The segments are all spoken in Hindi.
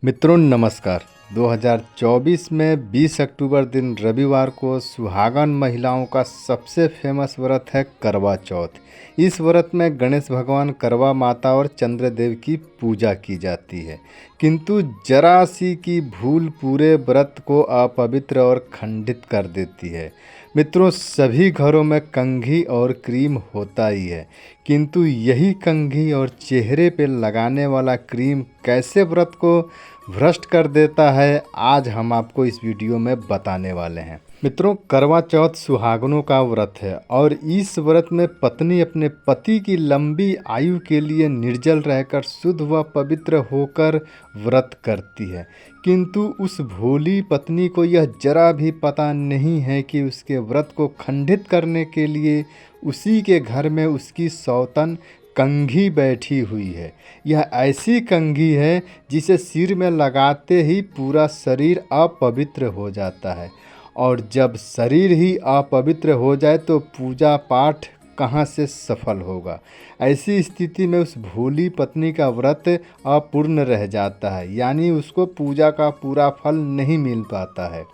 मित्रों नमस्कार। 2024 में 20 अक्टूबर दिन रविवार को सुहागन महिलाओं का सबसे फेमस व्रत है करवा चौथ। इस व्रत में गणेश भगवान, करवा माता और चंद्रदेव की पूजा की जाती है, किंतु जरा सी की भूल पूरे व्रत को अपवित्र और खंडित कर देती है। मित्रों, सभी घरों में कंघी और क्रीम होता ही है, किंतु यही कंघी और चेहरे पे लगाने वाला क्रीम कैसे व्रत को भ्रष्ट कर देता है, आज हम आपको इस वीडियो में बताने वाले हैं। मित्रों, करवा चौथ सुहागनों का व्रत है और इस व्रत में पत्नी अपने पति की लंबी आयु के लिए निर्जल रहकर शुद्ध व पवित्र होकर व्रत करती है, किंतु उस भोली पत्नी को यह जरा भी पता नहीं है कि उसके व्रत को खंडित करने के लिए उसी के घर में उसकी सौतन कंघी बैठी हुई है। यह ऐसी कंघी है जिसे सिर में लगाते ही पूरा शरीर अपवित्र हो जाता है, और जब शरीर ही अपवित्र हो जाए तो पूजा पाठ कहाँ से सफल होगा। ऐसी स्थिति में उस भोली पत्नी का व्रत अपूर्ण रह जाता है, यानी उसको पूजा का पूरा फल नहीं मिल पाता है।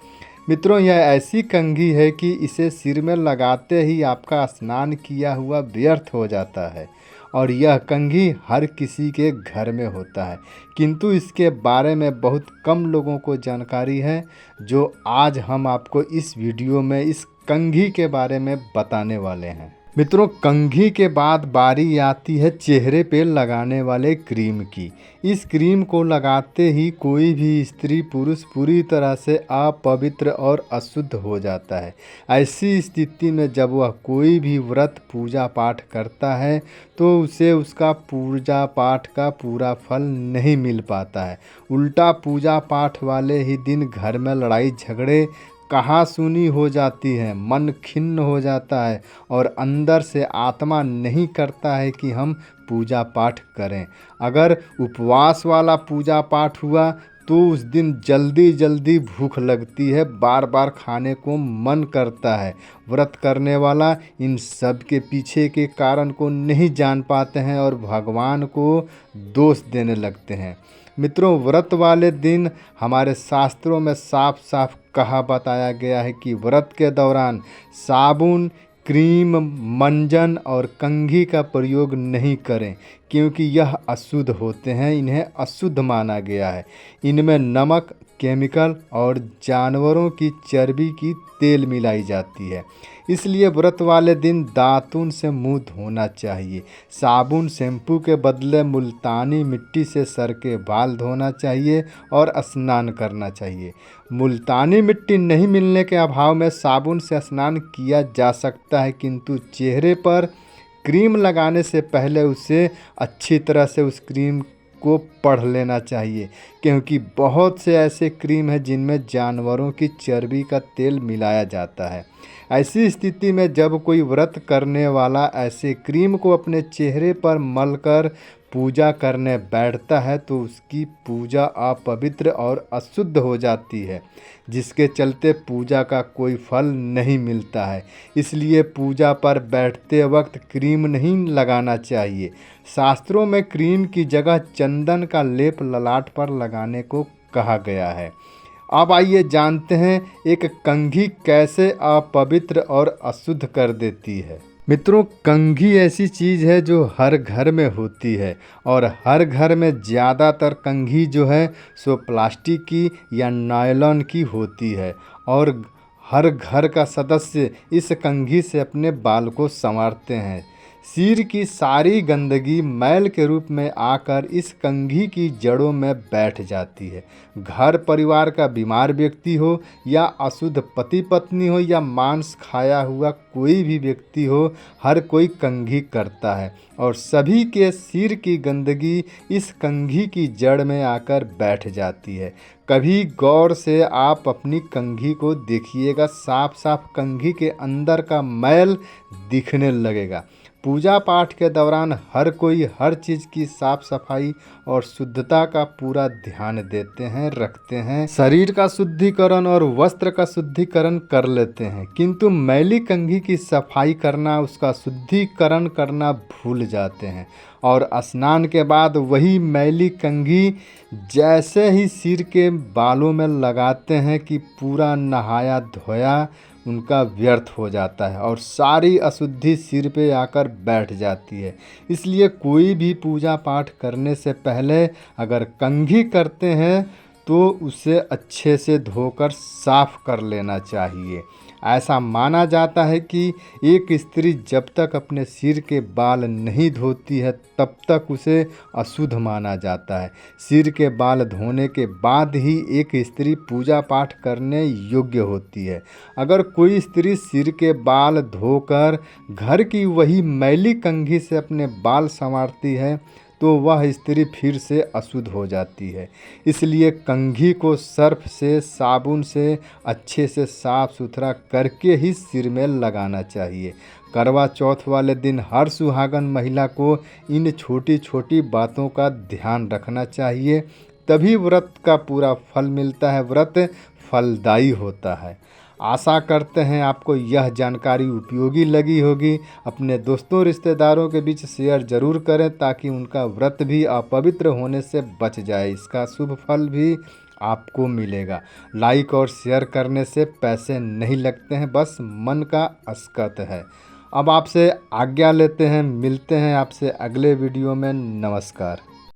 मित्रों, यह ऐसी कंघी है कि इसे सिर में लगाते ही आपका स्नान किया हुआ व्यर्थ हो जाता है, और यह कंघी हर किसी के घर में होता है, किंतु इसके बारे में बहुत कम लोगों को जानकारी है, जो आज हम आपको इस वीडियो में इस कंघी के बारे में बताने वाले हैं। मित्रों, कंघी के बाद बारी आती है चेहरे पे लगाने वाले क्रीम की। इस क्रीम को लगाते ही कोई भी स्त्री पुरुष पूरी तरह से अपवित्र और अशुद्ध हो जाता है। ऐसी स्थिति में जब वह कोई भी व्रत पूजा पाठ करता है तो उसे उसका पूजा पाठ का पूरा फल नहीं मिल पाता है। उल्टा पूजा पाठ वाले ही दिन घर में लड़ाई झगड़े कहासुनी हो जाती है, मन खिन्न हो जाता है और अंदर से आत्मा नहीं करता है कि हम पूजा पाठ करें। अगर उपवास वाला पूजा पाठ हुआ तो उस दिन जल्दी जल्दी भूख लगती है, बार बार खाने को मन करता है। व्रत करने वाला इन सब के पीछे के कारण को नहीं जान पाते हैं और भगवान को दोष देने लगते हैं। मित्रों, व्रत वाले दिन हमारे शास्त्रों में साफ साफ कहा बताया गया है कि व्रत के दौरान साबुन, क्रीम, मंजन और कंघी का प्रयोग नहीं करें, क्योंकि यह अशुद्ध होते हैं। इन्हें अशुद्ध माना गया है। इनमें नमक, केमिकल और जानवरों की चर्बी की तेल मिलाई जाती है। इसलिए व्रत वाले दिन दातून से मुंह धोना चाहिए। साबुन, शैम्पू के बदले मुल्तानी मिट्टी से सर के बाल धोना चाहिए और स्नान करना चाहिए। मुल्तानी मिट्टी नहीं मिलने के अभाव में साबुन से स्नान किया जा सकता है, किंतु चेहरे पर क्रीम लगाने से पहले उसे अच्छी तरह से उस क्रीम को पढ़ लेना चाहिए, क्योंकि बहुत से ऐसे क्रीम हैं जिनमें जानवरों की चर्बी का तेल मिलाया जाता है। ऐसी स्थिति में जब कोई व्रत करने वाला ऐसे क्रीम को अपने चेहरे पर मलकर पूजा करने बैठता है तो उसकी पूजा अपवित्र और अशुद्ध हो जाती है, जिसके चलते पूजा का कोई फल नहीं मिलता है। इसलिए पूजा पर बैठते वक्त क्रीम नहीं लगाना चाहिए। शास्त्रों में क्रीम की जगह चंदन का लेप ललाट पर लगाने को कहा गया है। अब आइए जानते हैं एक कंघी कैसे अपवित्र और अशुद्ध कर देती है। मित्रों, कंघी ऐसी चीज़ है जो हर घर में होती है, और हर घर में ज़्यादातर कंघी जो है सो प्लास्टिक की या नायलॉन की होती है, और हर घर का सदस्य इस कंघी से अपने बाल को संवारते हैं। सिर की सारी गंदगी मैल के रूप में आकर इस कंघी की जड़ों में बैठ जाती है। घर परिवार का बीमार व्यक्ति हो या अशुद्ध पति पत्नी हो या मांस खाया हुआ कोई भी व्यक्ति हो, हर कोई कंघी करता है, और सभी के सिर की गंदगी इस कंघी की जड़ में आकर बैठ जाती है। कभी गौर से आप अपनी कंघी को देखिएगा, साफ साफ कंघी के अंदर का मैल दिखने लगेगा। पूजा पाठ के दौरान हर कोई हर चीज़ की साफ सफाई और शुद्धता का पूरा ध्यान देते हैं, रखते हैं। शरीर का शुद्धिकरण और वस्त्र का शुद्धिकरण कर लेते हैं, किंतु मैली कंघी की सफाई करना, उसका शुद्धिकरण करना भूल जाते हैं। और स्नान के बाद वही मैली कंघी जैसे ही सिर के बालों में लगाते हैं कि पूरा नहाया धोया उनका व्यर्थ हो जाता है और सारी अशुद्धि सिर पे आकर बैठ जाती है। इसलिए कोई भी पूजा पाठ करने से पहले अगर कंघी करते हैं तो उसे अच्छे से धोकर साफ कर लेना चाहिए। ऐसा माना जाता है कि एक स्त्री जब तक अपने सिर के बाल नहीं धोती है तब तक उसे अशुद्ध माना जाता है। सिर के बाल धोने के बाद ही एक स्त्री पूजा पाठ करने योग्य होती है। अगर कोई स्त्री सिर के बाल धोकर घर की वही मैली कंघी से अपने बाल संवारती है तो वह स्त्री फिर से अशुद्ध हो जाती है। इसलिए कंघी को सर्फ से, साबुन से अच्छे से साफ सुथरा करके ही सिर में लगाना चाहिए। करवा चौथ वाले दिन हर सुहागन महिला को इन छोटी छोटी बातों का ध्यान रखना चाहिए, तभी व्रत का पूरा फल मिलता है, व्रत फलदायी होता है। आशा करते हैं आपको यह जानकारी उपयोगी लगी होगी। अपने दोस्तों रिश्तेदारों के बीच शेयर ज़रूर करें ताकि उनका व्रत भी अपवित्र होने से बच जाए, इसका शुभ फल भी आपको मिलेगा। लाइक और शेयर करने से पैसे नहीं लगते हैं, बस मन का असकत है। अब आपसे आज्ञा लेते हैं, मिलते हैं आपसे अगले वीडियो में। नमस्कार।